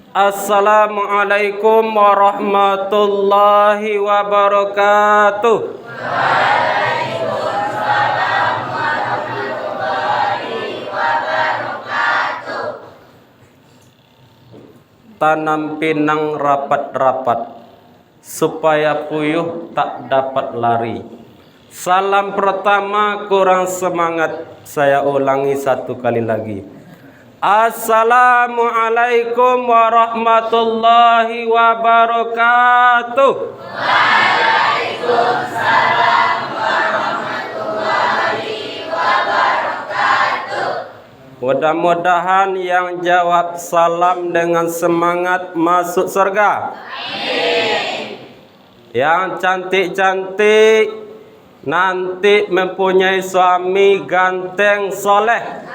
Assalamualaikum warahmatullahi wabarakatuh. Waalaikumsalam warahmatullahi wabarakatuh. Tanam pinang rapat-rapat, supaya puyuh tak dapat lari. Salam pertama kurang semangat, saya ulangi satu kali lagi. Assalamualaikum warahmatullahi wabarakatuh. Waalaikumsalam warahmatullahi wabarakatuh. Mudah-mudahan yang jawab salam dengan semangat masuk surga. Amin. Yang cantik-cantik nanti mempunyai suami ganteng soleh.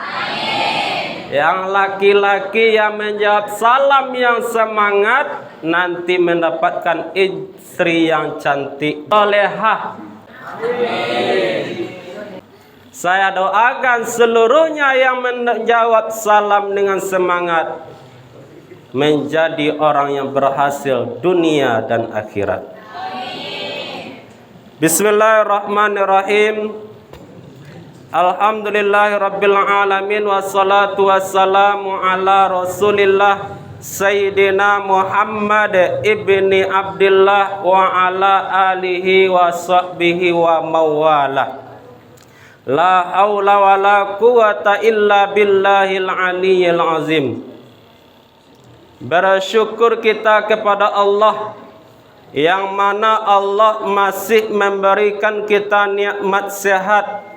Yang laki-laki yang menjawab salam yang semangat nanti mendapatkan istri yang cantik solehah. Saya doakan seluruhnya yang menjawab salam dengan semangat menjadi orang yang berhasil dunia dan akhirat. Bismillahirrahmanirrahim. Alhamdulillahirabbil alamin, wassalatu wassalamu ala Rasulillah Sayyidina Muhammad ibni Abdillah wa ala alihi wa sahbihi wa mawalah. La haula wa la quwata illa billahil aliyyil azim. Bersyukur kita kepada Allah yang mana Allah masih memberikan kita nikmat sehat,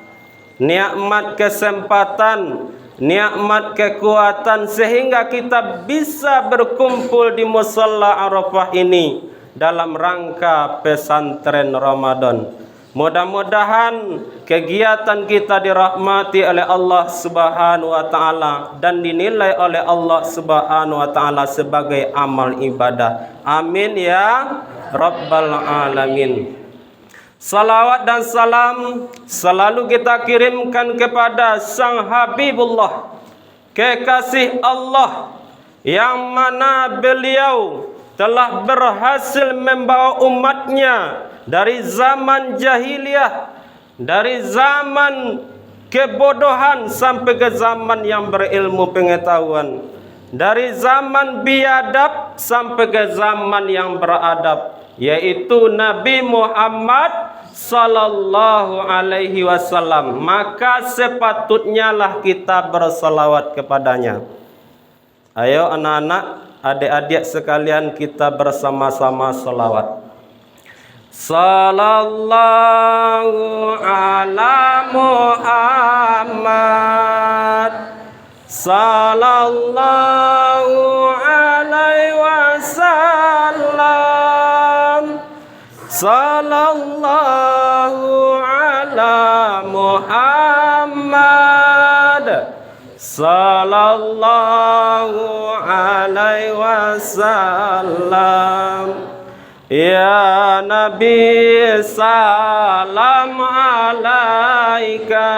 nikmat kesempatan, nikmat kekuatan sehingga kita bisa berkumpul di musalla Arafah ini dalam rangka pesantren Ramadan. Mudah-mudahan kegiatan kita dirahmati oleh Allah Subhanahu wa taala dan dinilai oleh Allah Subhanahu wa taala sebagai amal ibadah. Amin ya rabbal alamin. Salawat dan salam selalu kita kirimkan kepada Sang Habibullah, kekasih Allah, yang mana beliau telah berhasil membawa umatnya dari zaman jahiliyah, dari zaman kebodohan sampai ke zaman yang berilmu pengetahuan, dari zaman biadab sampai ke zaman yang beradab, yaitu Nabi Muhammad sallallahu alaihi wasallam. Maka sepatutnya lah kita berselawat kepadanya. Ayo anak-anak, adik-adik sekalian, kita bersama-sama selawat. Sallallahu ala Muhammad, sallallahu alaihi wasallam, sallallahu ala Muhammad, sallallahu alaihi wasallam. Ya Nabi salam alaika,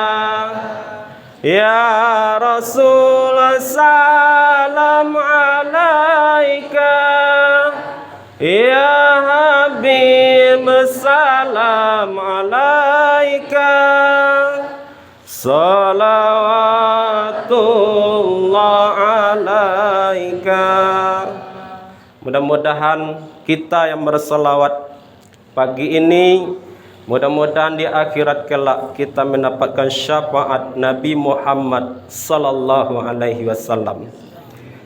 ya Rasul salam alaika, ya Habib salam alaika, salawatullah alaika. Mudah-mudahan kita yang berselawat pagi ini, mudah-mudahan di akhirat kelak kita mendapatkan syafaat Nabi Muhammad sallallahu alaihi wasallam.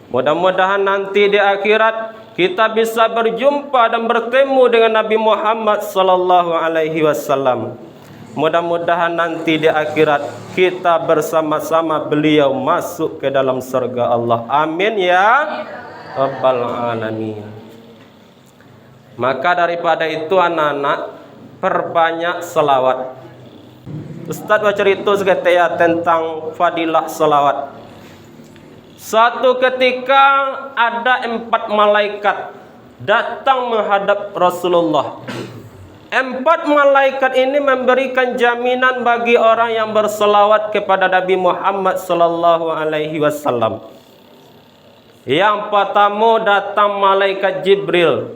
Mudah-mudahan nanti di akhirat kita bisa berjumpa dan bertemu dengan Nabi Muhammad sallallahu alaihi wasallam. Mudah-mudahan nanti di akhirat kita bersama-sama beliau masuk ke dalam surga Allah. Amin ya rabbal alamin. Maka daripada itu anak-anak, perbanyak selawat. Ustaz bercerita seketika tentang fadilah selawat. Suatu ketika ada 4 malaikat datang menghadap Rasulullah. 4 malaikat ini memberikan jaminan bagi orang yang berselawat kepada Nabi Muhammad sallallahu alaihi wasallam. Yang pertama datang malaikat Jibril.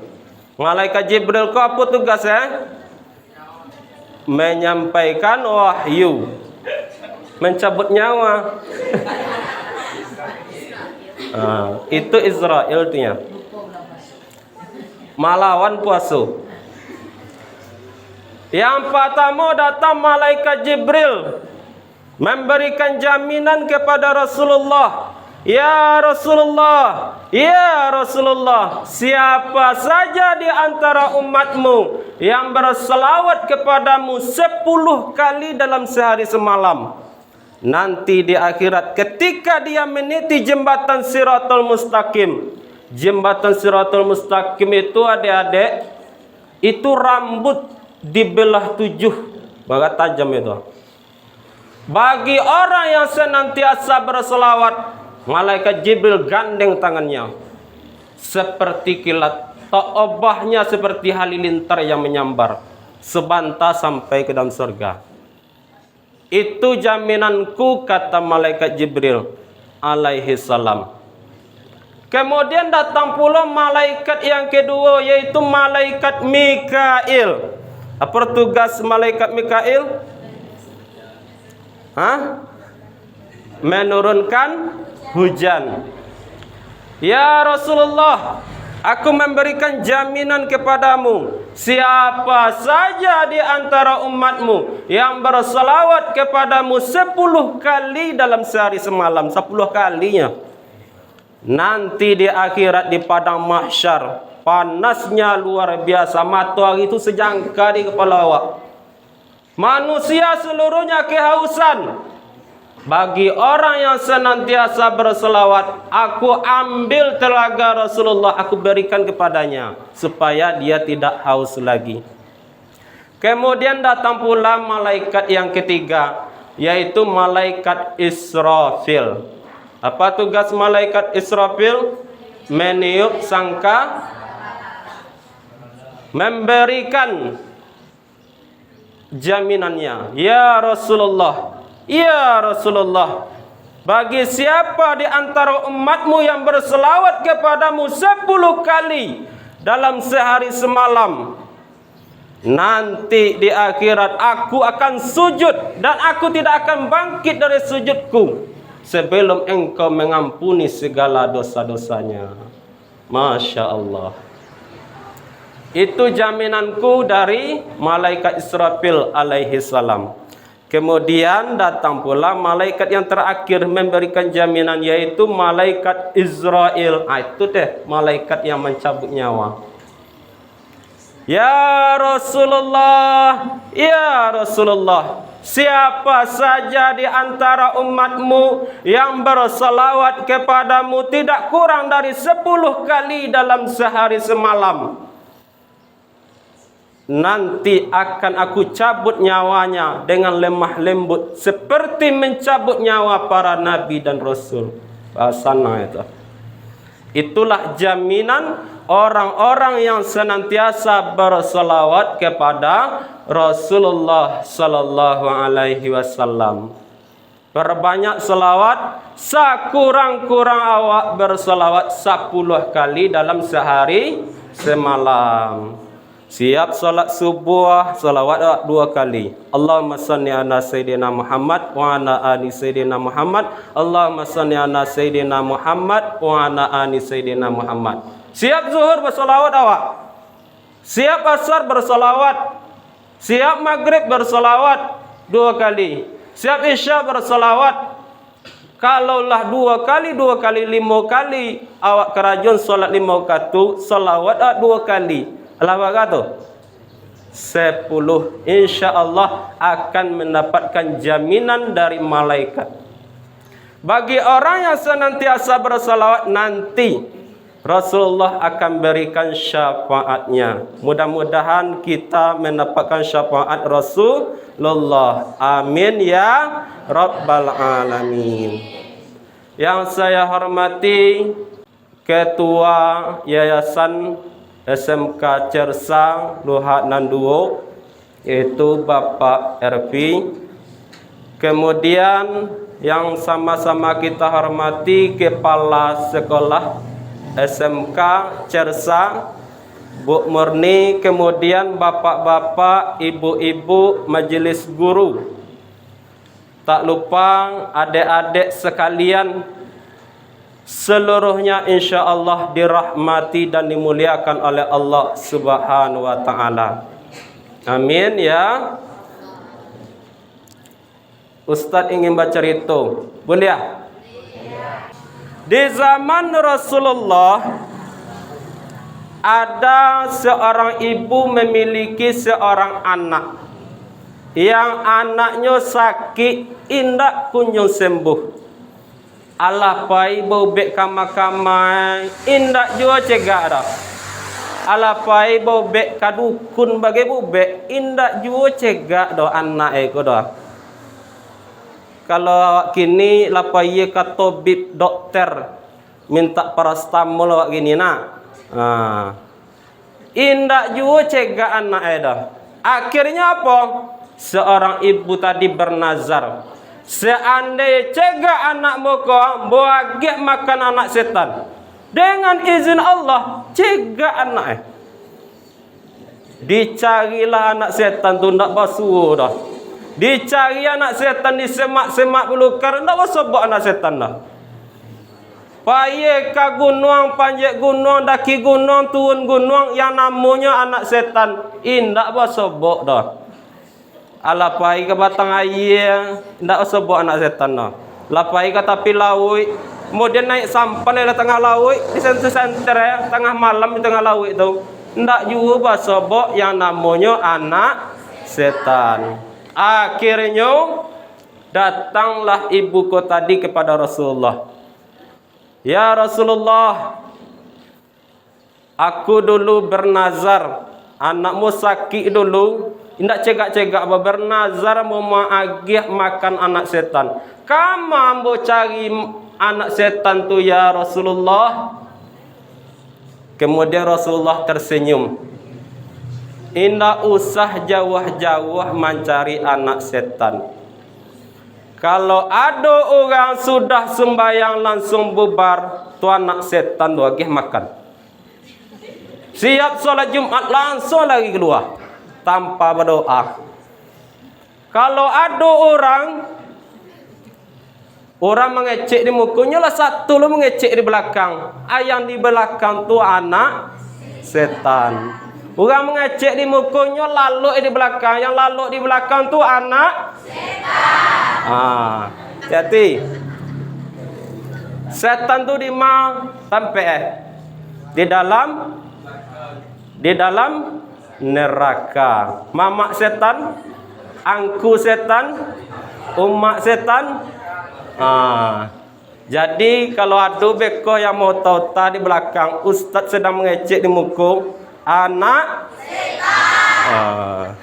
Malaikat Jibril kau apa tugasnya? Menyampaikan wahyu, mencabut nyawa. Itu Israel tuh, malawan puasa. Yang pertama datang malaikat Jibril memberikan jaminan kepada Rasulullah. Ya Rasulullah, ya Rasulullah, siapa saja di antara umatmu yang berselawat kepadamu 10 kali dalam sehari semalam, nanti di akhirat ketika dia meniti jembatan Siratul Mustaqim. Jembatan Siratul Mustaqim itu adik-adik, itu rambut dibelah 7, bagat tajam itu. Bagi orang yang senantiasa berselawat, malaikat Jibril gandeng tangannya seperti kilat, ta'obahnya seperti halilintar yang menyambar, sebantah sampai ke dalam surga. Itu jaminanku, kata malaikat Jibril alaihi salam. Kemudian datang pula malaikat yang kedua, yaitu malaikat Mikail. Apa tugas malaikat Mikail? Menurunkan hujan. Ya Rasulullah, aku memberikan jaminan kepadamu, siapa saja di antara umatmu yang berselawat kepadamu 10 kali dalam sehari semalam, 10 kalinya, nanti di akhirat di padang mahsyar, panasnya luar biasa, matahari itu sejangka di kepala awak. Manusia seluruhnya kehausan. Bagi orang yang senantiasa berselawat, aku ambil telaga Rasulullah, aku berikan kepadanya supaya dia tidak haus lagi. Kemudian datang pula malaikat yang ketiga, yaitu malaikat Israfil. Apa tugas malaikat Israfil? Meniup sangka, memberikan jaminannya. Ya Rasulullah, ya Rasulullah, bagi siapa di antara umatmu yang berselawat kepadamu 10 kali dalam sehari semalam, nanti di akhirat aku akan sujud dan aku tidak akan bangkit dari sujudku sebelum engkau mengampuni segala dosa-dosanya. Masya Allah. Itu jaminanku dari malaikat Israfil alaihi salam. Kemudian datang pula malaikat yang terakhir memberikan jaminan, yaitu malaikat Israel. Itu deh malaikat yang mencabut nyawa. Ya Rasulullah, ya Rasulullah, siapa saja di antara umatmu yang berselawat kepadamu tidak kurang dari 10 kali dalam sehari semalam, nanti akan aku cabut nyawanya dengan lemah lembut seperti mencabut nyawa para nabi dan rasul. Bahasana itu. Itulah jaminan orang-orang yang senantiasa berselawat kepada Rasulullah sallallahu alaihi wasallam. Perbanyak selawat, sekurang-kurang awak berselawat 10 kali dalam sehari semalam. Siap salat subuh, salawat 2 kali. Allahumma salli ala Sayyidina Muhammad wa ala ali Sayyidina Muhammad. Allahumma salli ala Sayyidina Muhammad wa ala ali Sayyidina Muhammad. Siap zuhur bersalawat awak. Siap asar bersalawat. Siap maghrib bersalawat 2 kali. Siap isya bersalawat. Kalaulah 2 kali, 5 kali awak kerajun solat 5 waktu, salawat 2 kali. Allah berkata 10, insya-Allah akan mendapatkan jaminan dari malaikat. Bagi orang yang senantiasa bersalawat, nanti Rasulullah akan berikan syafaatnya. Mudah-mudahan kita mendapatkan syafaat Rasulullah. Amin ya Rabbal Alamin. Yang saya hormati Ketua Yayasan SMK Cersa Luhak Nanduo, yaitu Bapak Ervi. Kemudian yang sama-sama kita hormati Kepala Sekolah SMK Cersa, Bu Murni, kemudian bapak-bapak, ibu-ibu majelis guru. Tak lupa adik-adik sekalian, seluruhnya insya Allah dirahmati dan dimuliakan oleh Allah Subhanahu wa Ta'ala. Amin ya. Ustaz ingin baca itu, boleh ya? Di zaman Rasulullah ada seorang ibu memiliki seorang anak yang anaknya sakit indak kunjung sembuh. Alah pai bau bek kamai indak jua cegak dah. Alah pai bau bek kadukun bagai bau bek indak jua cegak dah anak eko dah. Kalau kini lapai ka tabib dokter minta paracetamol awak gini nak. Indak jua cegak anak dah. Akhirnya apa? Seorang ibu tadi bernazar, seandainya cegak anak muka buagik makan anak setan, dengan izin Allah cegak anak. Dicarilah anak setan tu ndak basuh dah. Dicari anak setan di semak-semak belukar, ndak basuh anak setan dah. Paye ka gunung, panjat gunung, daki gunung, turun gunung yang namanya anak setan, indak basuh dah. Alah pai ke batang air, ndak sebut anak setan dah. Lapai ke tapi laut, kemudian naik sampai di tengah laut, di senter-senter tengah malam di tengah laut tu, ndak juga sebut yang namanya anak setan. Akhirnya datanglah ibuku tadi kepada Rasulullah. Ya Rasulullah, aku dulu bernazar, anakmu sakit dulu, indak cegak-cegak bernazar mau agih makan anak setan. Kamu ambo cari anak setan tu ya Rasulullah. Kemudian Rasulullah tersenyum. Indak usah jauh-jauh mencari anak setan. Kalau ada orang sudah sembahyang langsung bubar, tu anak setan tu agih makan. Siap solat Jumat langsung lagi keluar tanpa berdoa. Kalau ada orang mengecek di mukanya lah, satu lu mengecek di belakang. Yang di belakang tu anak setan. Orang mengecek di mukanya lalu di belakang, yang lalu di belakang tu anak setan. Jadi setan tu di mana sampai di dalam neraka. Mamak setan, angku setan, umak setan. Jadi kalau ada beko yang mau tahu tadi belakang ustaz sedang mengecek di muka anak setan.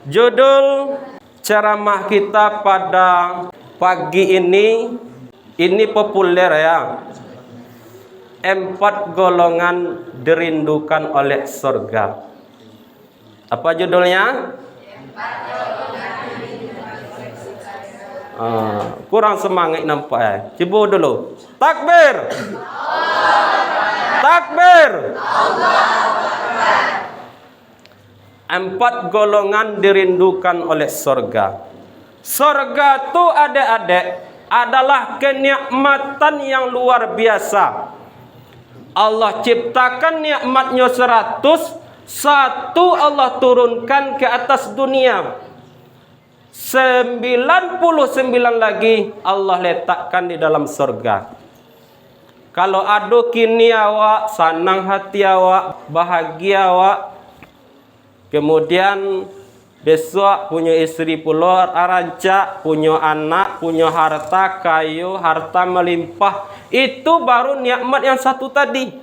Judul ceramah kita pada pagi ini populer ya. 4 golongan dirindukan oleh surga. Apa judulnya? 4 golongan dirindukan oleh surga. Kurang semangat nampak. Coba dulu. Takbir. Takbir. 4 golongan dirindukan oleh surga. Surga tu adik-adik adalah kenikmatan yang luar biasa. Allah ciptakan nikmatnya 100, satu Allah turunkan ke atas dunia. 99 lagi Allah letakkan di dalam surga. Kalau ada kini awak, senang hati awak, bahagia awak, kemudian besok punya istri pula rancak, punya anak, punya harta kayu, harta melimpah. Itu baru nikmat yang satu tadi.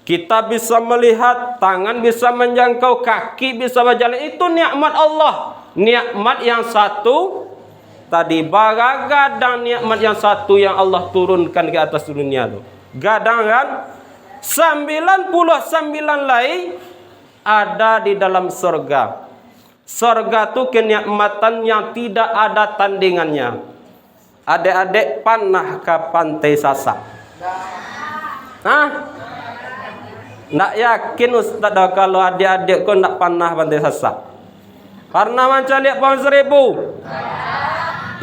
Kita bisa melihat, tangan bisa menjangkau, kaki bisa berjalan. Itu nikmat Allah. Nikmat yang satu tadi. Gadang nikmat yang satu yang Allah turunkan ke atas dunia tu. Gadang kan? 99 lain ada di dalam surga. Surga itu kenikmatan yang tidak ada tandingannya. Adik-adik pernah ke pantai Sasak? Hah? Nak yakin Ustaz dah kalau adik-adik kau nak pernah pantai Sasak? Karena macam lihat Pohon Seribu.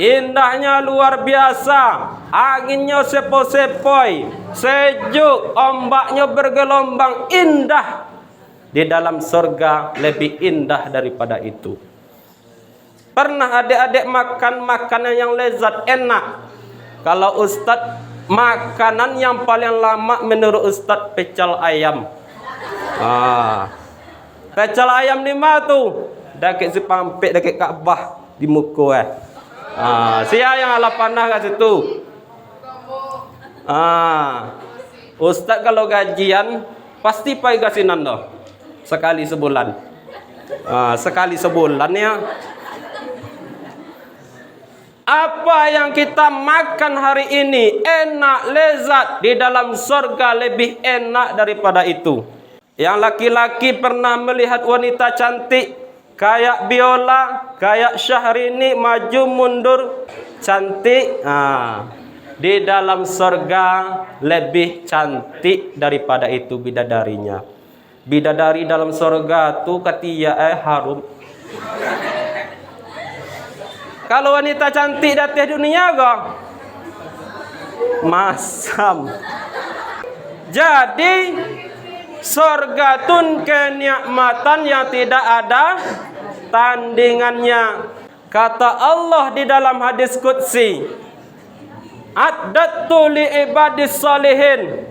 Indahnya luar biasa. Anginnya sepoi-sepoi, sejuk, ombaknya bergelombang, indah. Di dalam surga lebih indah daripada itu. Pernah adik-adik makan makanan yang lezat, enak? Kalau Ustaz, makanan yang paling lama menurut Ustaz pecel ayam. Pecel ayam di mana tu? Dekat si pampik, dekat Kaabah di muka Siapa yang ala panah kat situ? Ustaz kalau gajian pasti pergi ke sinan dah. Sekali sebulan. Sekali sebulan ya. Apa yang kita makan hari ini enak, lezat, di dalam surga lebih enak daripada itu. Yang laki-laki pernah melihat wanita cantik kayak Biola, kayak Syahrini, maju mundur cantik. Di dalam surga lebih cantik daripada itu bidadarinya. Bidadari dalam surga tu katia harum. Kalau wanita cantik di atas dunia kok masam. Jadi surga tun kenikmatan yang tidak ada tandingannya. Kata Allah di dalam hadis qudsi, "A'dadtu li ibadis salihin."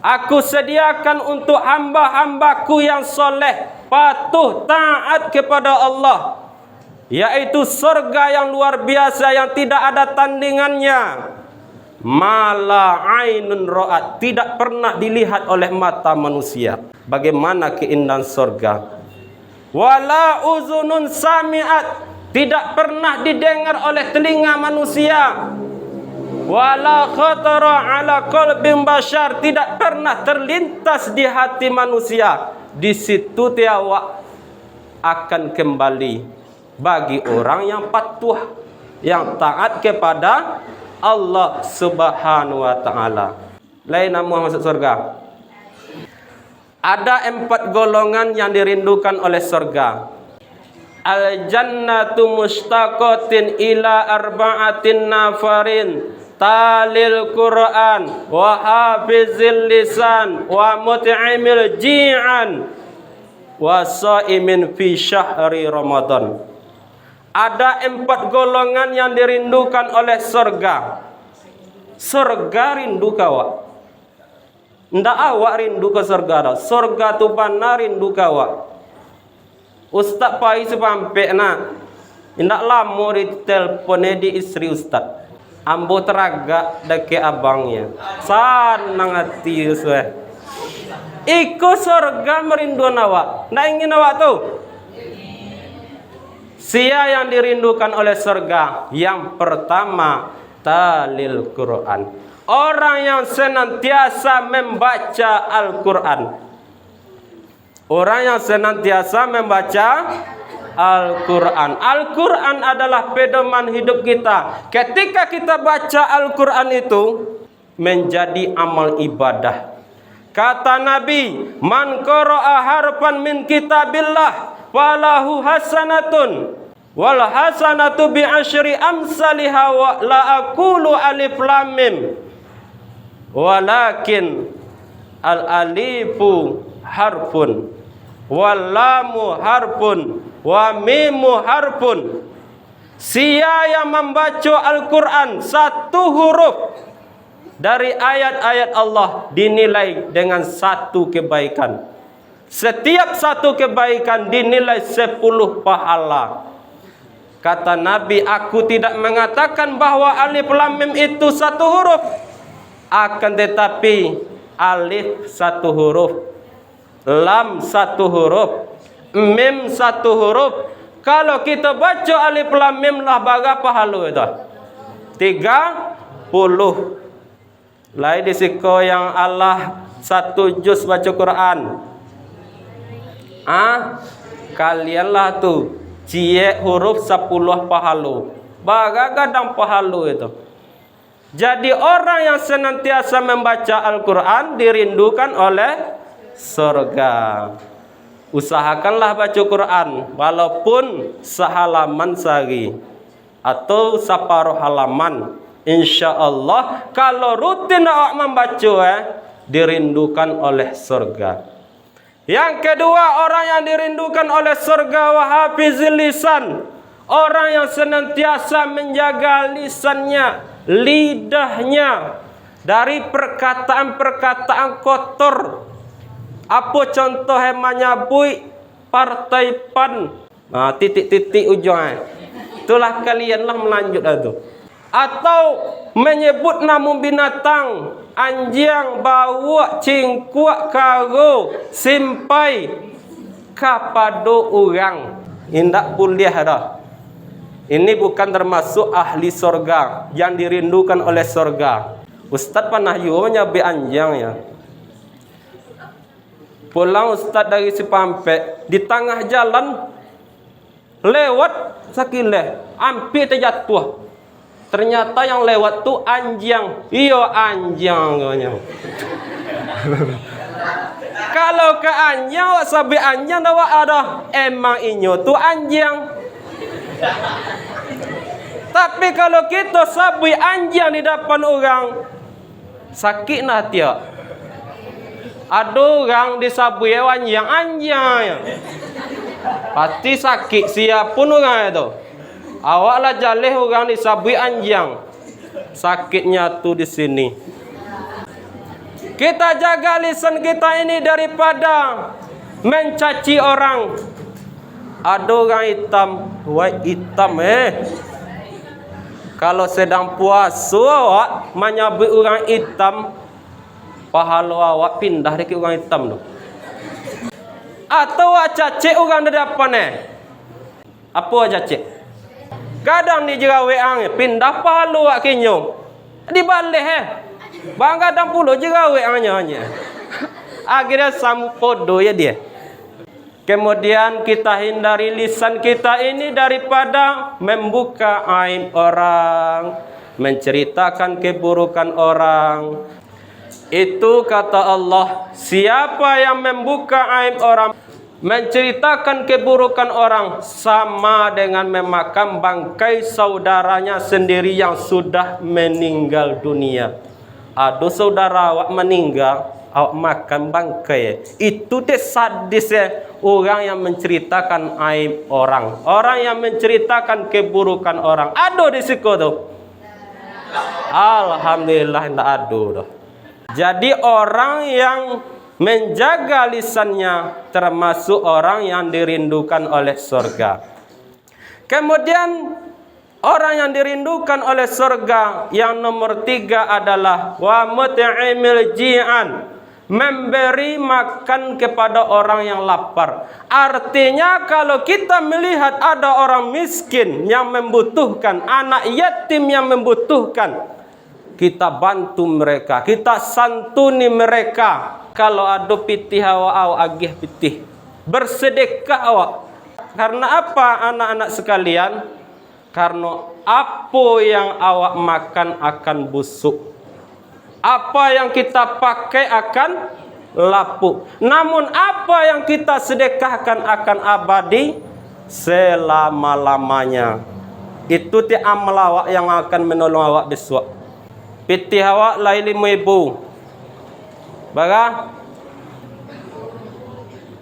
Aku sediakan untuk hamba-hambaku yang soleh, patuh, taat kepada Allah, yaitu surga yang luar biasa yang tidak ada tandingannya. Mala ainun ra'at, tidak pernah dilihat oleh mata manusia. Bagaimana keindahan surga. Wala uzunun sami'at, tidak pernah didengar oleh telinga manusia. Wala khatara ala qalbin bashar, tidak pernah terlintas di hati manusia. Di situ tiawak akan kembali bagi orang yang patuh, yang taat kepada Allah Subhanahu wa taala. Lain nama masuk surga. Ada 4 golongan yang dirindukan oleh surga. Al jannatu mustaqatin ila arba'atin nafarin. Talil Quran wa hafizil lisan wa mut'imil ji'an wa sa'imin fi syahri Ramadan. Ada 4 golongan yang dirindukan oleh surga. Surga rindu kawak. Ndak awak rindu ke surga dah. Surga tu pana rindu kawak. Ustaz pai sepampek nak. Ndak lama di telpon di istri Ustaz. Ambo teragak dekat abangnya. Senang hati Ustaz. Iku surga merindu awak. Ndak ingin awak tu. Siapa yang dirindukan oleh surga? Yang pertama, talil Quran. Orang yang senantiasa membaca Al-Quran. Orang yang senantiasa membaca Al-Quran. Al-Quran adalah pedoman hidup kita. Ketika kita baca Al-Quran itu menjadi amal ibadah. Kata Nabi, "Man qara'a harfan min kitabillah falahu hasanatun wal hasanatu bi asyri amsalha wa la aqulu alif lam mim walakin al alifu harfun wal lamu harfun wa mimu harfun." Siapa yang membaca Al-Quran 1 huruf dari ayat-ayat Allah dinilai dengan 1 kebaikan. Setiap 1 kebaikan dinilai 10 pahala. Kata Nabi, aku tidak mengatakan bahwa alif lam mim itu 1 huruf. Akan tetapi alif 1 huruf, lam 1 huruf, mim 1 huruf. Kalau kita baca alif lam mim lah berapa pahala itu? 30. Lain di siko yang Allah 1 juz baca Quran. Kalianlah tu cie huruf 10 pahala. Bagadang pahala itu. Jadi orang yang senantiasa membaca Al-Quran dirindukan oleh surga. Usahakanlah baca Quran walaupun sehalaman sehari atau separuh halaman. InsyaAllah kalau rutin awak membaca dirindukan oleh surga. Yang kedua, orang yang dirindukan oleh surga wahafizil lisan. Orang yang senantiasa menjaga lisannya, lidahnya dari perkataan-perkataan kotor. Apa contoh yang menyabui partai PAN? Nah, titik-titik ujungnya. Itulah kalianlah melanjut itu. Atau menyebut nama binatang, anjing, bawak, cingkuak, karo, simpai kepada orang. Indak boleh dah. Ini bukan termasuk ahli surga yang dirindukan oleh surga. Ustaz pernah juga nyabik anjing ya. Pulang Ustaz dari Cipampek, di tengah jalan lewat sakile, hampir terjatuh. Ternyata yang lewat tu anjing. Iyo anjing. Kalau ke anjing, awak sabi anjing awak ada. Emang inyo tu anjing. Tapi kalau kita sabi anjing di depan orang, sakit nak dia. Ada orang disabui anjing. Pasti sakit siapun orang itu. Awaklah jalih orang disabui anjing. Sakitnya tu di sini. Kita jaga lisan kita ini daripada mencaci orang. Ada orang hitam, white hitam Kalau sedang puasa awak menyabui orang hitam, pahala awak pindah dekat orang hitam tu. Atau awak cacik orang di depan Apa awak cacik? Kadang ni jerawe ang pindah pahala awak kinyo. Dibalik Bang kadang puluh jerawe hanya. Akhirnya sampodo ya dia. Kemudian kita hindari lisan kita ini daripada membuka aib orang, menceritakan keburukan orang. Itu kata Allah, siapa yang membuka aib orang, menceritakan keburukan orang, sama dengan memakan bangkai saudaranya sendiri yang sudah meninggal dunia. Ada saudara awak meninggal, awak makan bangkai. Itu dia sadis orang yang menceritakan aib orang, orang yang menceritakan keburukan orang. Ada di situ tu. Alhamdulillah tidak ada dah. Jadi orang yang menjaga lisannya termasuk orang yang dirindukan oleh surga. Kemudian orang yang dirindukan oleh surga yang nomor 3 adalah wa mut'imil ji'an, memberi makan kepada orang yang lapar. Artinya kalau kita melihat ada orang miskin yang membutuhkan, anak yatim yang membutuhkan, kita bantu mereka, kita santuni mereka. Kalau ada pitih awak agih pitih, bersedekah awak. Karena apa anak-anak sekalian? Karena apa yang awak makan akan busuk, apa yang kita pakai akan lapuk. Namun apa yang kita sedekahkan akan abadi selama-lamanya. Itu ti amal awak yang akan menolong awak besok. Pitih awak lai 5,000. Baga?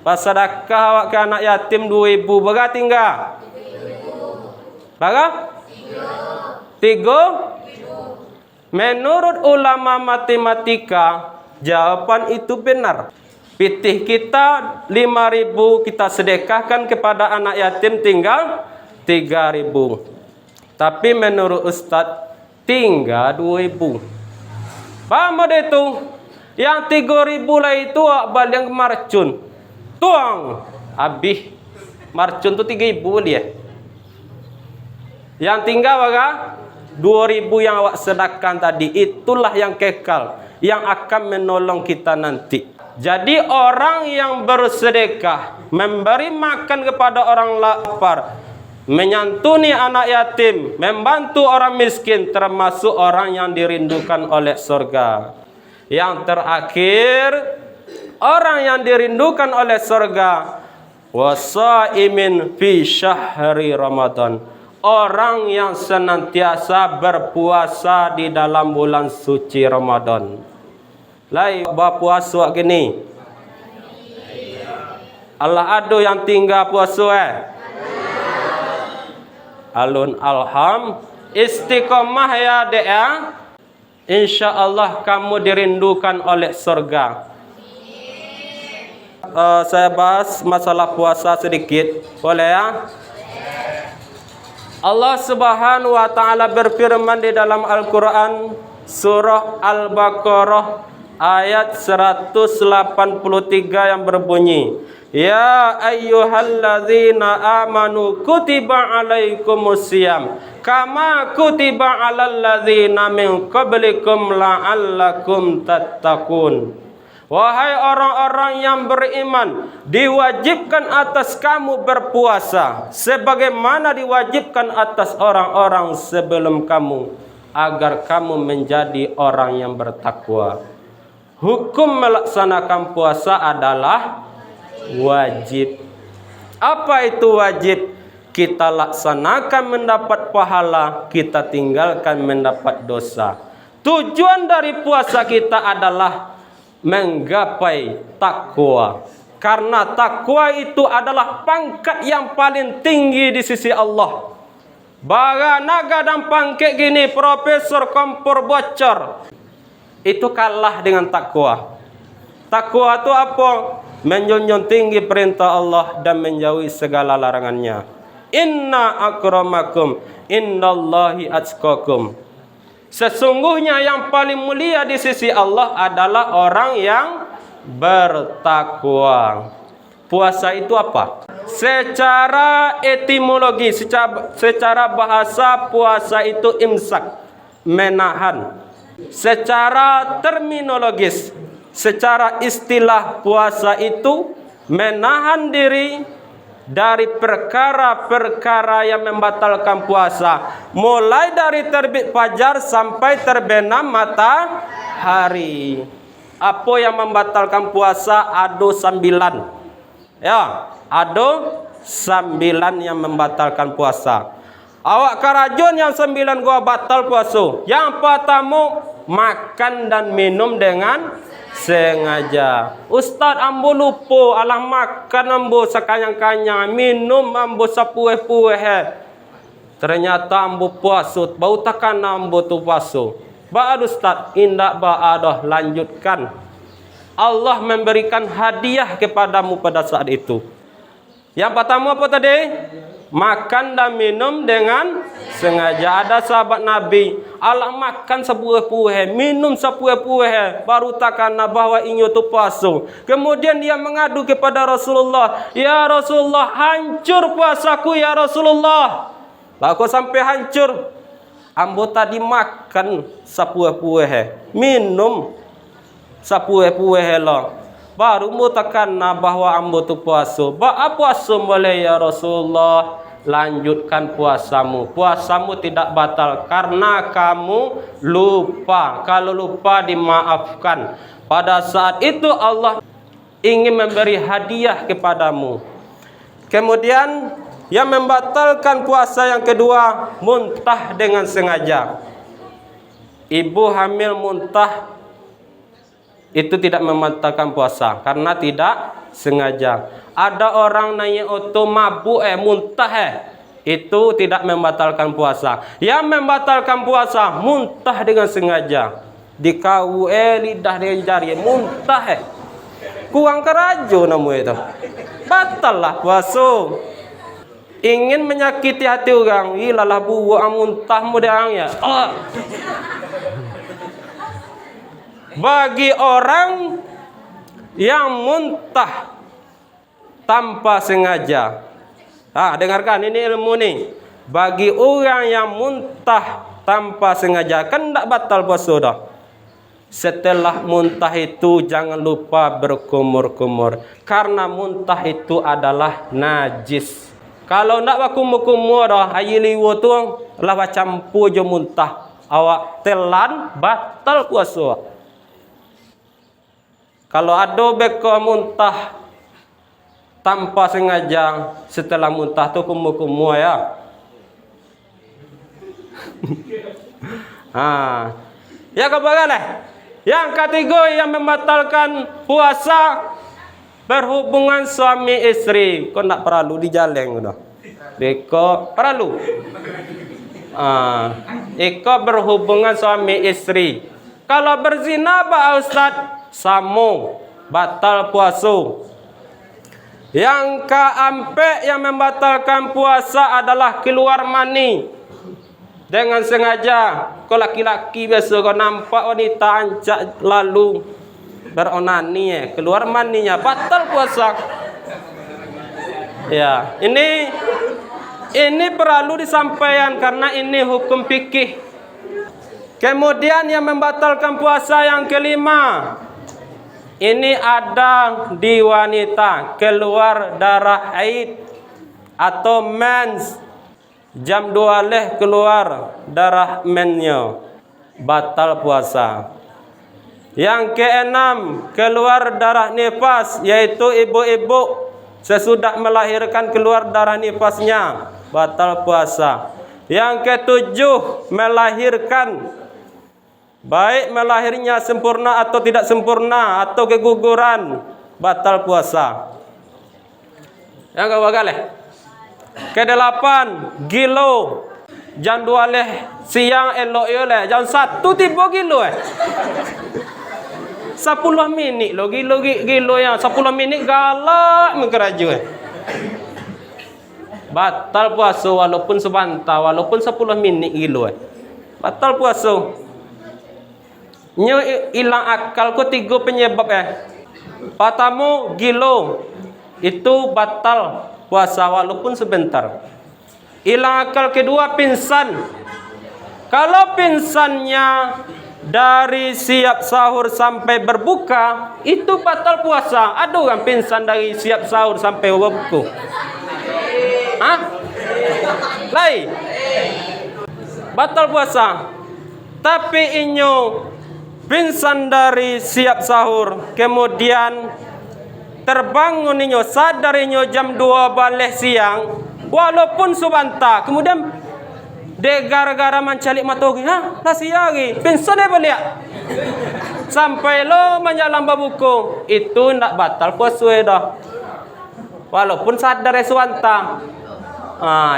Pasedekah awak ke anak yatim 2,000. Baga tinggal? Baga? 3. Menurut ulama matematika, jawaban itu benar. Pitih kita 5,000 kita sedekahkan kepada anak yatim tinggal 3,000. Tapi menurut Ustaz tinggal 2,000. Paham ada itu? Yang 3,000 lah itu balik ke marcun. Tuang. Habis. Marcun tu 3,000 dia. Yang tinggal baga 2,000 yang awak sedekahkan tadi. Itulah yang kekal, yang akan menolong kita nanti. Jadi orang yang bersedekah, memberi makan kepada orang lapar, menyantuni anak yatim, membantu orang miskin, termasuk orang yang dirindukan oleh surga. Yang terakhir, orang yang dirindukan oleh surga, wasaimin fi syahri Ramadan, orang yang senantiasa berpuasa di dalam bulan suci Ramadan. Lai berpuasa gini, Allah ada yang tinggal puasa alun alham istiqomah ya dek ya. InsyaAllah kamu dirindukan oleh surga. Saya bahas masalah puasa sedikit, boleh ya? Allah Subhanahu wa taala berfirman di dalam Al-Qur'an surah Al-Baqarah ayat 183 yang berbunyi, ya ayyuhalladzina amanu kutiba alaikumusiyam kama kutiba alal ladzina min qablikum la'allakum tattaqun. Wahai orang-orang yang beriman, diwajibkan atas kamu berpuasa sebagaimana diwajibkan atas orang-orang sebelum kamu, agar kamu menjadi orang yang bertakwa. Hukum melaksanakan puasa adalah wajib. Apa itu wajib? Kita laksanakan mendapat pahala, kita tinggalkan mendapat dosa. Tujuan dari puasa kita adalah menggapai takwa. Karena takwa itu adalah pangkat yang paling tinggi di sisi Allah. Naga dan pangkat gini, profesor kompor bocor, itu kalah dengan takwa. Takwa itu apa? Menjunjung tinggi perintah Allah dan menjauhi segala larangannya. Inna akramakum innallahi atqakum. Sesungguhnya yang paling mulia di sisi Allah adalah orang yang bertakwa. Puasa itu apa? Secara etimologi, secara bahasa, puasa itu imsak, menahan. Secara terminologis, secara istilah, puasa itu menahan diri dari perkara-perkara yang membatalkan puasa, mulai dari terbit fajar sampai terbenam matahari. Apa yang membatalkan puasa? Ada 9. Ya, ada 9 yang membatalkan puasa. Awak karajun yang 9 gua batal puasa. Yang pertama, makan dan minum dengan sengaja. Ustaz, ambo lupa, alah makan ambo sekanyang-kanyang, minum ambo sepueh-pueh. Ternyata ambo puasa, bau takkan ambo tu puasa. Ba'ad Ustaz, indak ba'adah, lanjutkan. Allah memberikan hadiah kepadamu pada saat itu. Yang pertama apa tadi? Makan dan minum dengan sengaja. Ada sahabat Nabi, Allah makan sepueh-pueh, minum sepueh-pueh, baru takkan bahwa inyo tu puasa. Kemudian dia mengadu kepada Rasulullah, ya Rasulullah, hancur puasaku ya Rasulullah. Lalu sampai hancur. Ambo tadi makan sepueh-pueh, minum sepueh-pueh lah, baru mu takkan bahwa ambo tu puasa. Ba puasa boleh ya Rasulullah? Lanjutkan puasamu. Puasamu tidak batal karena kamu lupa. Kalau lupa dimaafkan. Pada saat itu Allah ingin memberi hadiah kepadamu. Kemudian yang membatalkan puasa yang kedua, muntah dengan sengaja. Ibu hamil muntah itu tidak membatalkan puasa karena tidak sengaja. Ada orang naik auto mabuk muntah itu tidak membatalkan puasa. Yang membatalkan puasa muntah dengan sengaja. Dikau lidah dengan jari muntah kurang kerajo namu itu. Batal lah puasa. Ingin menyakiti hati orang, ilalah buah muntahmu orang ya. Bagi orang yang muntah tanpa sengaja. Dengarkan ini ilmu nih. Bagi orang yang muntah tanpa sengaja, kan tidak batal puasa dah. Setelah muntah itu jangan lupa berkumur-kumur. Karena muntah itu adalah najis. Kalau nak bakumu-kumu dah ayi liwo tu lah campu je muntah. Awak telan batal puasa. Kalau ada beko muntah tanpa sengaja setelah muntah tu kumu-kumu ya. Ya kebagai yang ketiga yang membatalkan puasa berhubungan suami istri. Kau nak perlu dijaleng dah. Beko perlu. Iko berhubungan suami istri. Kalau berzina Pak Ustaz samo batal puasa. Yang keempat yang membatalkan puasa adalah keluar mani dengan sengaja. Kau laki-laki biasa kau nampak wanita ancak lalu beronani keluar maninya batal puasa. Ya, ini perlu disampaikan karena ini hukum fikih. Kemudian yang membatalkan puasa yang kelima, ini ada di wanita keluar darah haid atau mens. Jam 2 leh keluar darah mennya, batal puasa. Yang keenam, keluar darah nifas, yaitu ibu-ibu sesudah melahirkan keluar darah nifasnya, batal puasa. Yang ketujuh, melahirkan, baik melahirnya sempurna atau tidak sempurna atau keguguran, batal puasa. Yang kebagaleh. Kedelapan, gilo. Jam 2 leh siang elok yo leh. Jam 1 tiba gilo 10 minit lo gilo yang 10 minit galak mengeraju batal puasa walaupun sebentar, walaupun 10 minit gilo batal puasa. Nyo hilang akal ko 3 penyebab Pertama, gilo itu batal puasa walaupun sebentar. Hilang akal kedua, pingsan. Kalau pingsannya dari siap sahur sampai berbuka, itu batal puasa. Ada orang pingsan dari siap sahur sampai berbuka? Lain. Batal puasa. Tapi inyo pingsan dari siap sahur, kemudian terbangun inyo, sadar inyo jam 2 balik siang, walaupun sebentar, kemudian gara-gara mencalik matogi, lah siang pingsan balik sampai lo menjalan babuku, itu ndak batal puasa dah, walaupun sadar sebentar.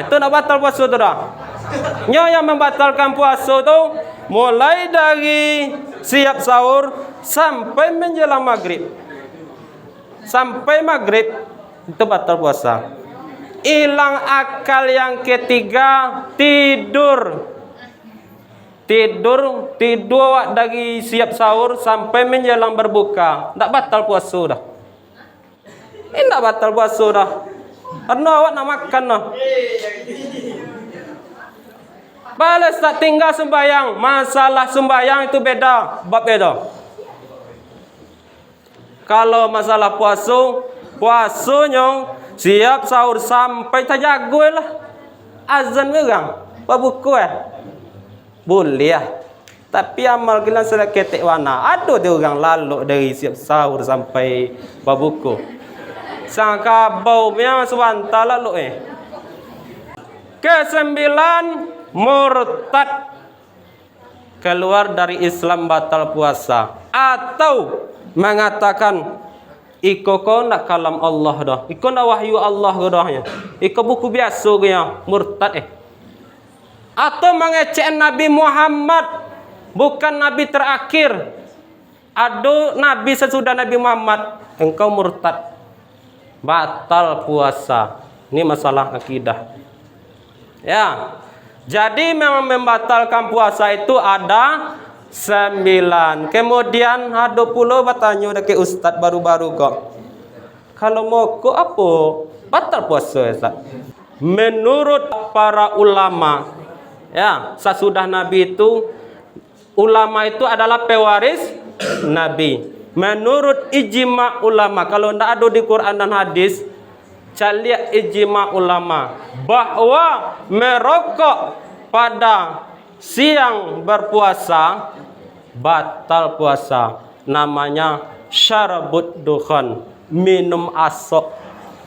Itu ndak batal puasa tu dah. Nyo yang membatalkan puasa tu mulai dari siap sahur sampai menjelang maghrib. Sampai maghrib itu batal puasa. Hilang akal yang ketiga, tidur dari siap sahur sampai menjelang berbuka, tak batal puasa dah. Ini tak batal puasa dah. Karena awak nak makan dah. Balas tak tinggal sembahyang. Masalah sembahyang itu beda, bab beda. Kalau masalah puasanya siap sahur sampai terjaga lah. Azan orang, berbuku boleh Tapi amal kita sudah ketek warna. Ada dia orang lalu dari siap sahur sampai berbuku. Sangka bau memang sebentar lalu Kesembilan, murtad. Keluar dari Islam, batal puasa. Atau mengatakan iko ko nak kalam Allah dah, iko nak wahyu Allah dah, iko buku biasa dia, murtad Atau mengecek Nabi Muhammad, bukan Nabi terakhir, ada Nabi sesudah Nabi Muhammad, engkau murtad, batal puasa. Ini masalah akidah ya. Jadi memang membatalkan puasa itu ada 9. Kemudian ada pula bertanya dekat ustaz baru-baru kok. Kalau mogok apa? Batal puasa Ustaz. Menurut para ulama, ya, sesudah Nabi itu ulama itu adalah pewaris Nabi. Menurut ijma ulama, kalau tidak ada di Quran dan hadis, caliak ijma ulama bahwa merokok pada siang berpuasa batal puasa. Namanya syarbud dukhan, minum asok,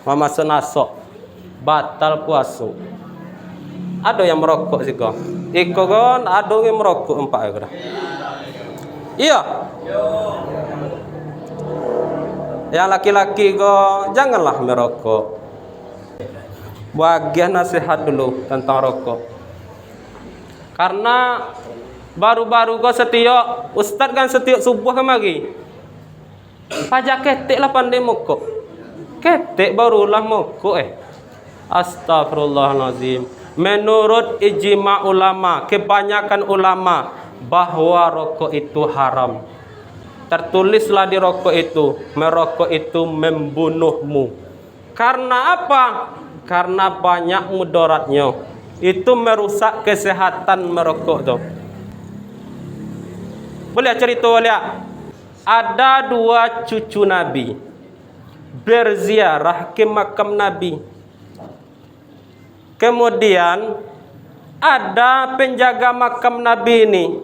memasan asok, batal puasa. Ada yang merokok sih kok. Iko kan ada yang merokok empat ya. Iya. Yang laki-laki kok janganlah merokok. Bagian nasihat dulu tentang rokok. Karena baru-baru kok setiap ustaz kan setiap subuh kemari. Pajak ketek lah pandai mokok. Ketek barulah mokok Astagfirullahalazim. Menurut ijma ulama, kebanyakan ulama bahwa rokok itu haram. Tertulislah di rokok itu, merokok itu membunuhmu. Karena apa? Karena banyak mudaratnya. Itu merusak kesehatan merokok tuh. Boleh cerita boleh? Ada dua cucu Nabi berziarah ke makam Nabi. Kemudian ada penjaga makam Nabi ini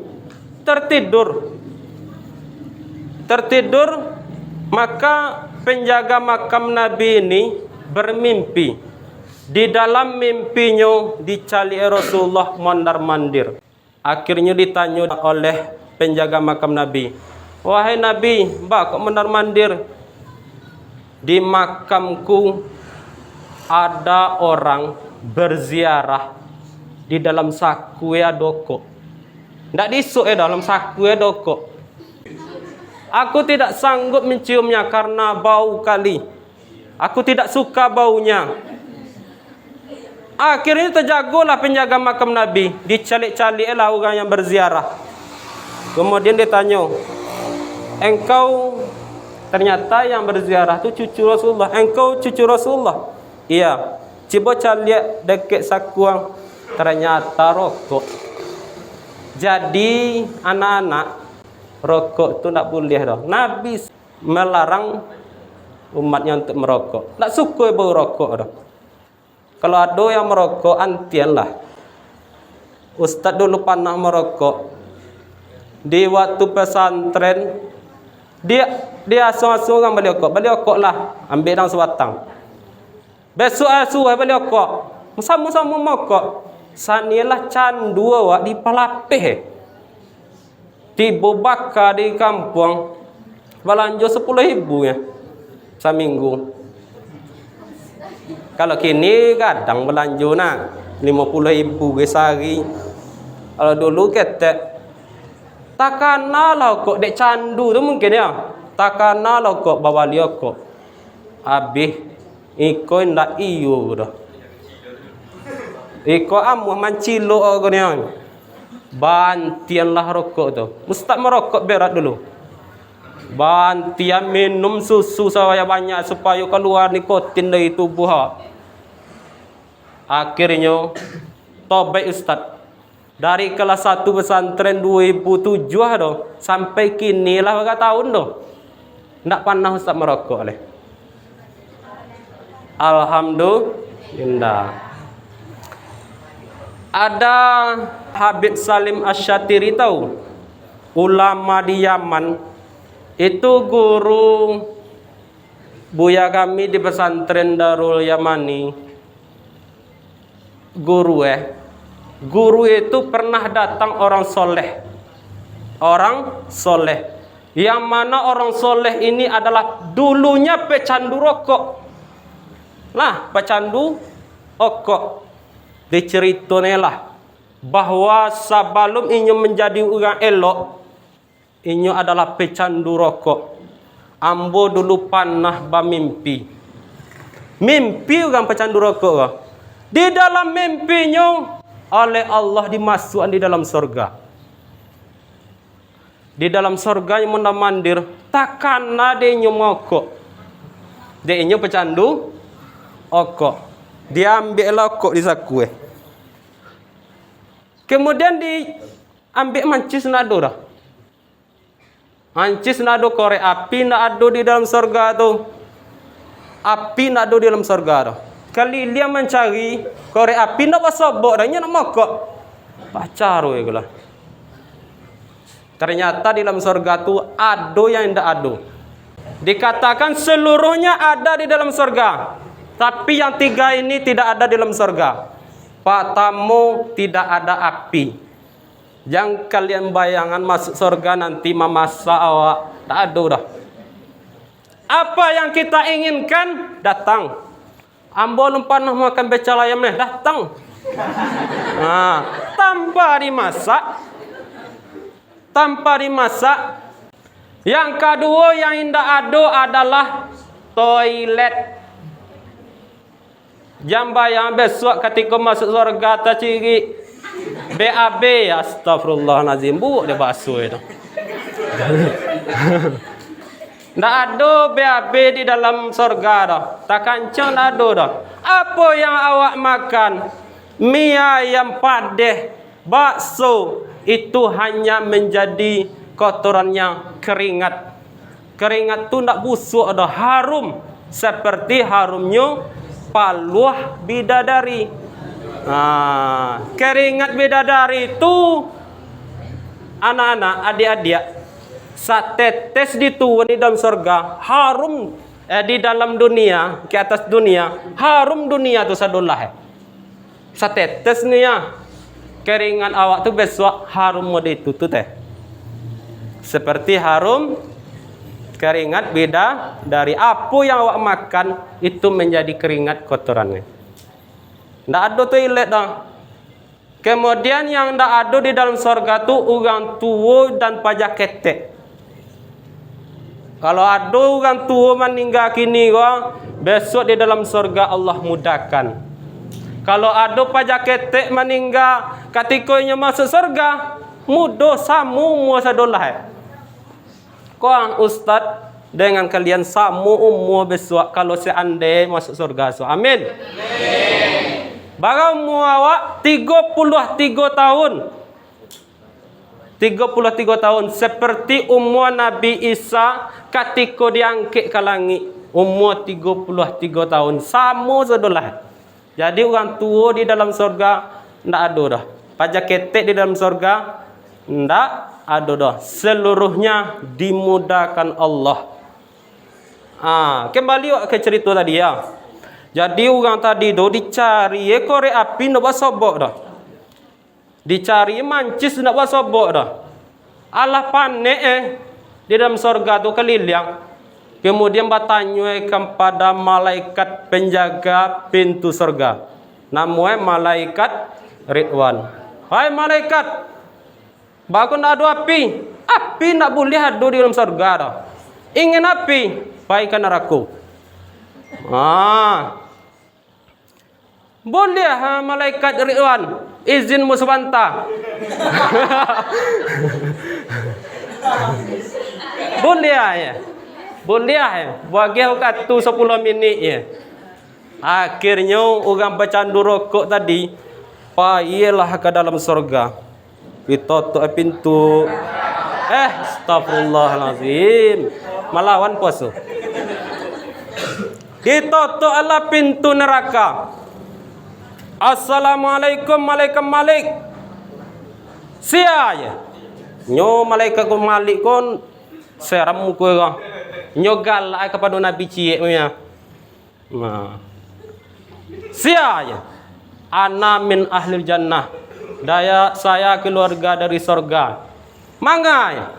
tertidur, maka penjaga makam Nabi ini bermimpi. Di dalam mimpinya dicari Rasulullah mondar-mandir. Akhirnya ditanya oleh penjaga makam Nabi, wahai Nabi, mbak kok mondar-mandir? Di makamku ada orang berziarah di dalam saku ya doko. Ndak disuk dalam saku ya doko. Aku tidak sanggup menciumnya karena bau kali. Aku tidak suka baunya. Akhirnya terjagalah penjaga makam Nabi. Dicalik-caliklah orang yang berziarah. Kemudian ditanya, engkau ternyata yang berziarah itu cucu Rasulullah. Engkau cucu Rasulullah? Iya. Coba calik dekat sakuang. Ternyata rokok. Jadi anak-anak, rokok itu tak boleh dah. Nabi melarang umatnya untuk merokok. Tak suka bau rokok dah. Kalau ada yang merokok, antian lah. Ustaz dulu pernah merokok. Di waktu pesantren, dia asal-asal orang beliokok lah. Ambil dalam sebatang. Besok asuh beliokok. Sama-sama mokok. Sanilah candu awak di palapeh. Tiba bakar di kampung. Belanja 10.000 ya. Seminggu. Kalau kini kadang belanja nak 50.000 ke sehari. Kalau dulu ketek takanalah kok dek candu tu mungkin ya. Takanalah kok bawa dia kok. Habis iko ndak iyo dah. Iko amuh mancilo kau ni. Bantianlah rokok tu. Ustaz merokok berat dulu. Bantian minum susu saya banyak supaya keluar nikotin dari tubuh. Akhirnya tobat Ustaz. Dari kelas 1 pesantren 2007 dah sampai kini lah berapa tahun dah. Ndak pernah Ustaz merokok leh. Alhamdulillah. Ada Habib Salim Asy-Syatiri tahu? Ulama di Yaman. Itu guru buya kami di pesantren Darul Yamani. Guru itu pernah datang orang soleh. Orang soleh. Yang mana orang soleh ini adalah dulunya pecandu rokok. Nah, pecandu rokok. Diceritakanlah bahwa sebelum inyo menjadi orang elok, inyo adalah pecandu rokok. Ambo dulu pernah bermimpi. Mimpi orang pecandu rokok. Di dalam mimpinya oleh Allah dimasukkan di dalam surga. Di dalam surga yang mandir takkan ada inyo rokok. Dia inyo pecandu rokok. Dia ambil rokok di saku. Kemudian diambil mancis nado dah. Mancis nado korek api nak ada di dalam surga tu. api nak ada di dalam surga dah. Kali dia mencari korek api nak basobok dah, nya nak mokok. Pacar we gula. Ternyata di dalam surga tu ada yang tidak ada. Dikatakan seluruhnya ada di dalam surga. Tapi yang 3 ini tidak ada di dalam surga. Pertama, tidak ada api. Yang kalian bayangan masuk surga nanti memasak awak, tak ada dah. Apa yang kita inginkan datang. Ambo lupa nak makan becal ayam ni, datang. Tanpa dimasak. Yang kedua yang tidak ada adalah toilet. Jambayang besok ketika masuk surga tak ciri BAB, astagfirullahalazim, buruk dia basuh itu. Tak ada BAB di dalam surga dah. Tak kancang tak ada dah. Apa yang awak makan? Mie ayam padeh, bakso, itu hanya menjadi kotorannya keringat. Keringat tu nak busuk dah, harum. Seperti harumnya paluh bidadari. Keringat bidadari itu anak-anak, adik-adik, satetes dituan di dalam surga, harum di dalam dunia, ke atas dunia, harum dunia tu sadolah. Satetes ni ya. Keringat awak tu besok harum mode itu tu teh. Seperti harum keringat beda dari apa yang awak makan itu menjadi keringat kotorannya. Tak ada toilet dah. Kemudian yang tak ada di dalam surga tu orang tua dan pajak ketek. Kalau ada orang tua meninggal kini besok di dalam surga Allah mudahkan. Kalau ada pajak ketek meninggal ketikanya masuk surga, mudah samu muasadolah. Kau ustaz dengan kalian samu umur besok kalau seandainya masuk surga. So, amin. Barang muawak 33 tahun. 33 tahun seperti umur Nabi Isa ketika diangkat ke langit. Umur 33 tahun. Sama sadolah. Jadi orang tua di dalam surga ndak ada dah. Pajak ketek di dalam surga ndak ada dah. Seluruhnya dimudahkan Allah. Kembali ke cerita tadi ya. Jadi orang tadi tu dicari korek api nak buat sobok dah. Dicari mancis nak buat sobok dah. Allah panik di dalam surga tu keliling. Kemudian bertanya kepada malaikat penjaga pintu surga. Namanya malaikat Ridwan. Hai malaikat, bagus nak ada api. Api nak boleh ada di dalam surga dah. Ingin api, baikkan neraka. Boleh malaikat Ridwan izin musbanta. Boleh ya. Boleh ya. Bagi waktu 10 minit ya. Akhirnya orang bercandu rokok tadi payahlah ke dalam surga. Ditutup pintu. Astagfirullahalazim. Melawan puasa. Ditutup Allah pintu neraka. Assalamualaikum malaikat Malik. Siapa? Nyo malaikat Malik kon seram muka kau. Nyo galak kepada Nabi Ciek punya. Siapa? Ana min ahlil jannah. Saya keluarga dari surga. Mangga.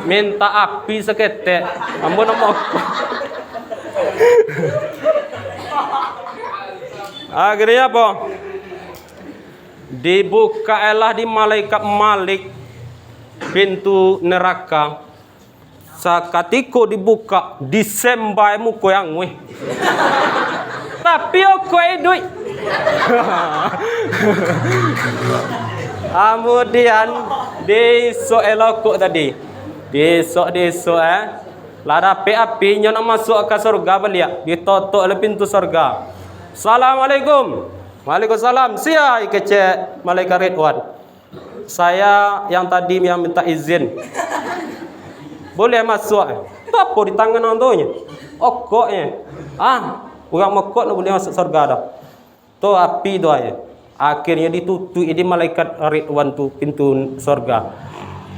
Minta api seketek. Ampun apa? Akhirnya apa? Dibukalah di malaikat Malik pintu neraka. Sakatiko dibuka disembai muka yang weh. Tapi aku duit. Kemudian besok elok tadi. Besok lah dapat api nak masuk ke surga balik. Ditutup oleh pintu surga. Assalamualaikum. Waalaikumsalam. Siapa kecek malaikat Ridwan? Saya yang tadi yang minta izin. Boleh masuk. Apa di tangan orang tuanya? Okoknya. Orang mekok nak boleh masuk surga dah. Tu api tu aja. Akhirnya ditutup di malaikat Ridwan tu pintu surga.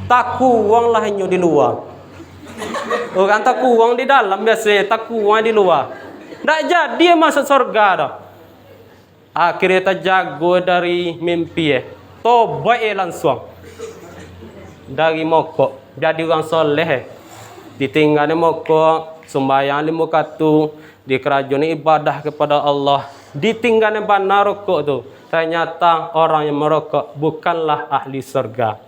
Tak kurang lah hanya di luar. Orang tak kurang di dalam biasa, tak kurang di luar. Tak jadi masuk surga dah. Akhirnya terjaga dari mimpi tobat langsung. Dari mokok jadi orang soleh. Ditinggalnya mokok, sembahyang 5 waktu, di kerajaan ibadah kepada Allah. Ditinggalnya benar rokok tu. Ternyata orang yang merokok bukanlah ahli surga.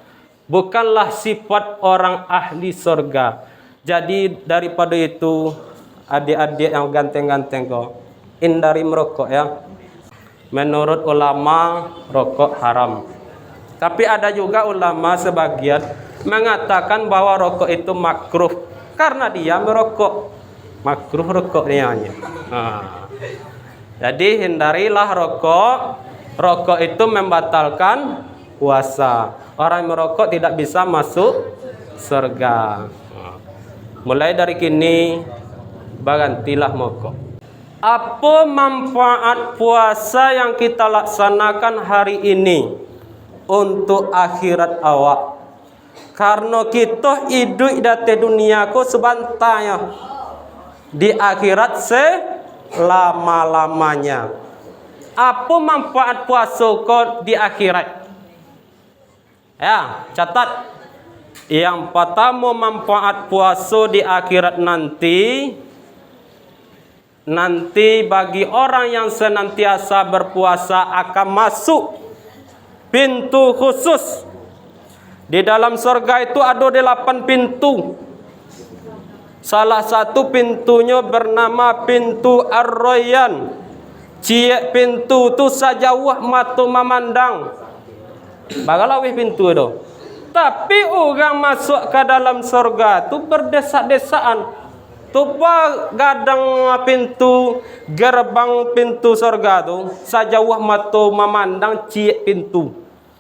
Bukanlah sifat orang ahli surga. Jadi daripada itu, adik-adik yang ganteng-ganteng kau, hindari merokok ya. Menurut ulama, rokok haram. Tapi ada juga ulama sebagian mengatakan bahwa rokok itu makruh karena dia merokok. Makruh rokok dia hanya. Jadi hindarilah rokok. Rokok itu membatalkan puasa. Orang yang merokok tidak bisa masuk surga. Mulai dari kini bergantilah merokok. Apa manfaat puasa yang kita laksanakan hari ini untuk akhirat awak? Karena kita hidup di dunia ko sebentar ya. Di akhirat selama-lamanya. Apa manfaat puasa ko di akhirat? Ya, catat. Yang pertama manfaat puasa di akhirat nanti bagi orang yang senantiasa berpuasa akan masuk pintu khusus. Di dalam surga itu ada 8 pintu. Salah satu pintunya bernama pintu Ar-Rayyan. Ciek pintu tu sajauh mata memandang. Bagalawih pintu tu. Tapi orang masuk ke dalam surga tu berdesak-desaan. Tu gadang pintu, gerbang pintu surga tu sajauh mata memandang ciek pintu.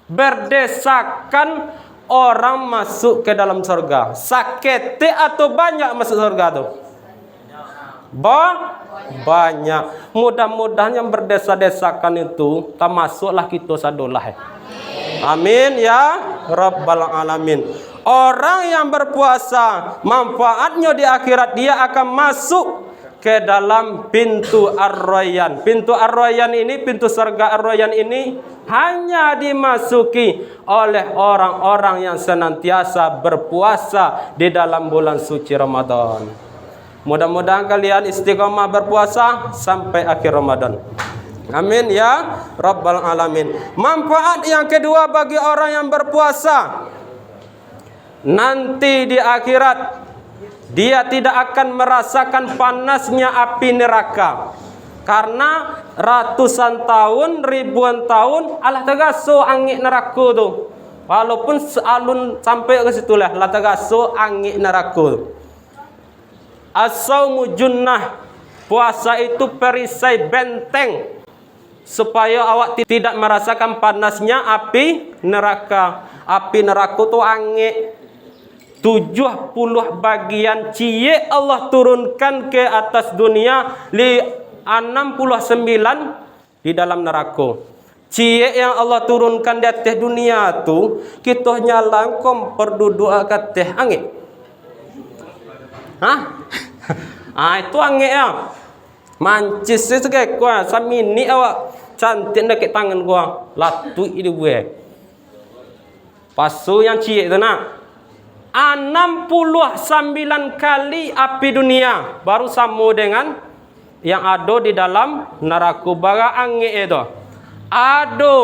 Berdesakan orang masuk ke dalam surga. Sakit atau banyak masuk surga tu? Banyak. Mudah-mudahan yang berdesa-desakan itu termasuklah kita sadolah. Amin ya Rabbal Alamin. Orang yang berpuasa, manfaatnya di akhirat dia akan masuk ke dalam pintu Ar-Rayyan. Pintu Ar-Rayyan ini, pintu surga Ar-Rayyan ini hanya dimasuki oleh orang-orang yang senantiasa berpuasa di dalam bulan suci Ramadan. Mudah-mudahan kalian istiqomah berpuasa sampai akhir Ramadan. Amin ya Rabbal Alamin. Manfaat yang kedua bagi orang yang berpuasa, nanti di akhirat dia tidak akan merasakan panasnya api neraka. Karena ratusan tahun, ribuan tahun Allah tegaso angin neraka tu. Walaupun sealun sampai ke situ lah Allah tegaso angin neraka. As-saumu junnah. Puasa itu perisai benteng supaya awak tidak merasakan panasnya api neraka. Api neraka tu angin 70 bagian ciek Allah turunkan ke atas dunia, 69 di dalam neraka. Ciek yang Allah turunkan di atas dunia tu kita nyala kompor duduk ke atas angin. Itu angin ya. Mancis sekali gua samini awak cantik dekat tangan gua. Latu ini gue. Pasu yang ciek tu nak 69 kali api dunia baru sama dengan yang ada di dalam neraka. Bara angin itu. Ada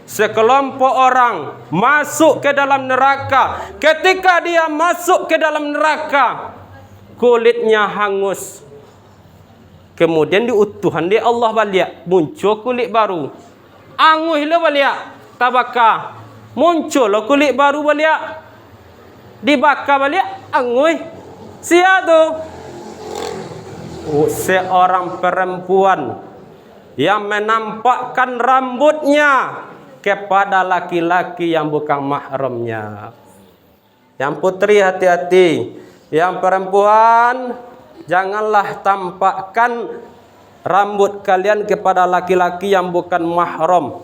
sekelompok orang masuk ke dalam neraka. Ketika dia masuk ke dalam neraka, kulitnya hangus. Kemudian diutuhan di Allah balik, muncul kulit baru. Anguhlah balik, tabaka. Muncul kulit baru balik. Dibakar balik, anguh. Sia tu. Seorang perempuan yang menampakkan rambutnya kepada laki-laki yang bukan mahramnya. Yang putri hati-hati. Yang perempuan janganlah tampakkan rambut kalian kepada laki-laki yang bukan mahram.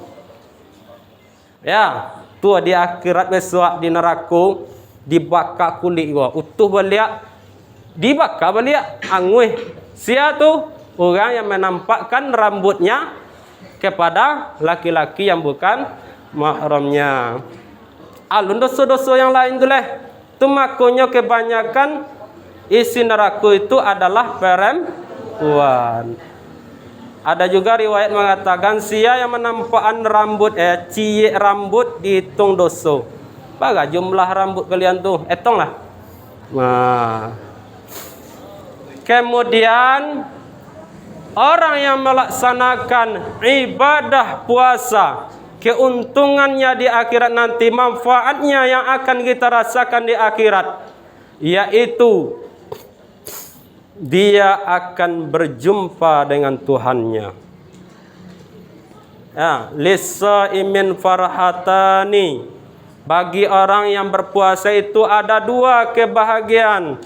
Ya, tu di akhirat besok di neraka dibakar kulit gua, utuh balik, dibakar balik angui. Sia tu orang yang menampakkan rambutnya kepada laki-laki yang bukan mahramnya. Alun dosa-dosa yang lain tu leh. Tu makanya kebanyakan isi neraka itu adalah perempuan. Ada juga riwayat mengatakan sia yang menampakkan rambut ciek rambut dihitung dosa. Berapa jumlah rambut kalian tu? Hitunglah. Nah. Kemudian orang yang melaksanakan ibadah puasa, keuntungannya di akhirat nanti, manfaatnya yang akan kita rasakan di akhirat, yaitu dia akan berjumpa dengan Tuhannya. Ya, lisaimin farhatani. Bagi orang yang berpuasa itu ada dua kebahagiaan.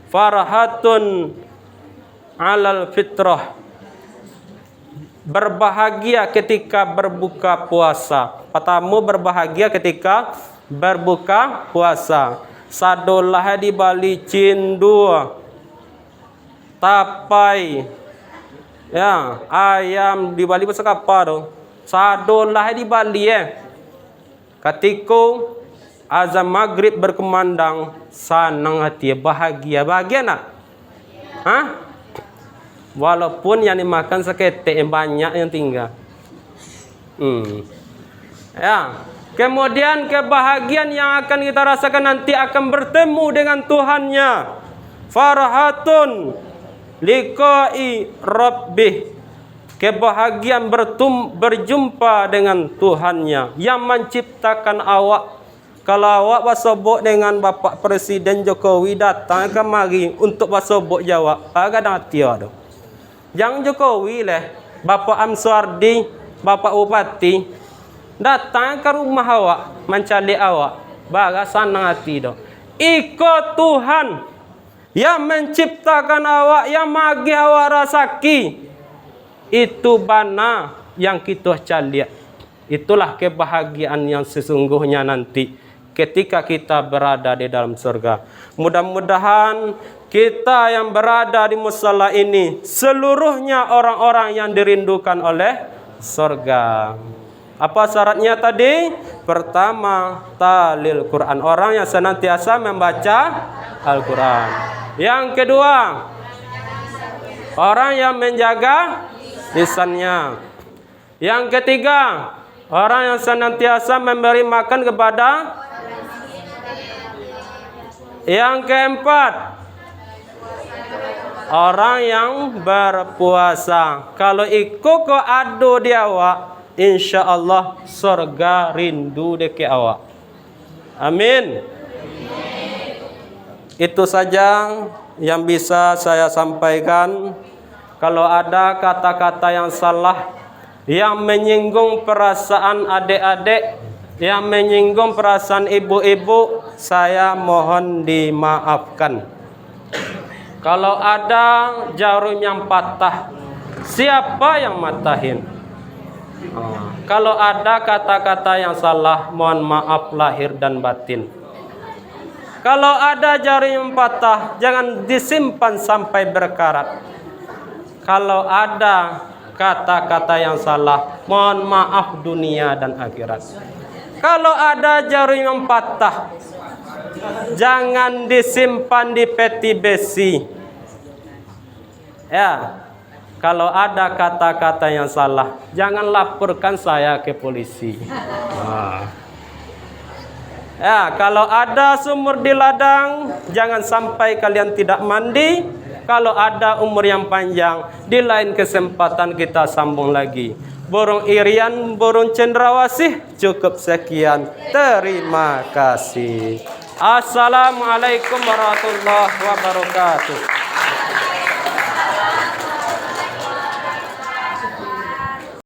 Farhatun alal fitrah. Berbahagia ketika berbuka puasa. Pertama berbahagia ketika berbuka puasa. Sadolah di bali cindu. Tapai. Ya, ayam di bali pasal apa tu? Sadolah di bali Ketika azan maghrib berkumandang, senang hati, bahagia. Bahagia nak? Hah? Walaupun yang dimakan seketik, yang banyak yang tinggal. Ya. Kemudian kebahagiaan yang akan kita rasakan nanti akan bertemu dengan Tuhannya. Farhatun liqa'i rabbih. Kebahagiaan berjumpa dengan Tuhannya yang menciptakan awak. Kalau awak bersobok dengan Bapak Presiden Jokowi datang kemari untuk bersobok jawab, agak hati ada. Yang Jokowi leh, Bapak Amswardi, Bapak Bupati datang ke rumah awak, mencari awak, baga senang hati dah. Ikut Tuhan yang menciptakan awak, yang magi awak rasaki. Itu bana yang kita cari. Itulah kebahagiaan yang sesungguhnya nanti ketika kita berada di dalam surga. Mudah-mudahan kita yang berada di musala ini seluruhnya orang-orang yang dirindukan oleh surga. Apa syaratnya tadi? Pertama, talil Quran. Orang yang senantiasa membaca Al-Quran. Yang kedua, orang yang menjaga lisannya. Yang ketiga, orang yang senantiasa memberi makan kepada. Yang keempat, orang yang berpuasa. Kalau ikut ke adu di awak, insya Allah surga rindu deke awak. Amin. Itu saja yang bisa saya sampaikan. Kalau ada kata-kata yang salah, yang menyinggung perasaan adik-adik, yang menyinggung perasaan ibu-ibu, saya mohon dimaafkan. Kalau ada jarum yang patah, siapa yang matahin? Kalau ada kata-kata yang salah, mohon maaf lahir dan batin. Kalau ada jarum yang patah, jangan disimpan sampai berkarat. Kalau ada kata-kata yang salah, mohon maaf dunia dan akhirat. Kalau ada jarum yang patah, jangan disimpan di peti besi. Ya, kalau ada kata-kata yang salah, jangan laporkan saya ke polisi. Ya, kalau ada sumur di ladang, jangan sampai kalian tidak mandi. Kalau ada umur yang panjang, di lain kesempatan kita sambung lagi. Burung irian, burung cendrawasih, cukup sekian. Terima kasih. Assalamualaikum warahmatullahi wabarakatuh.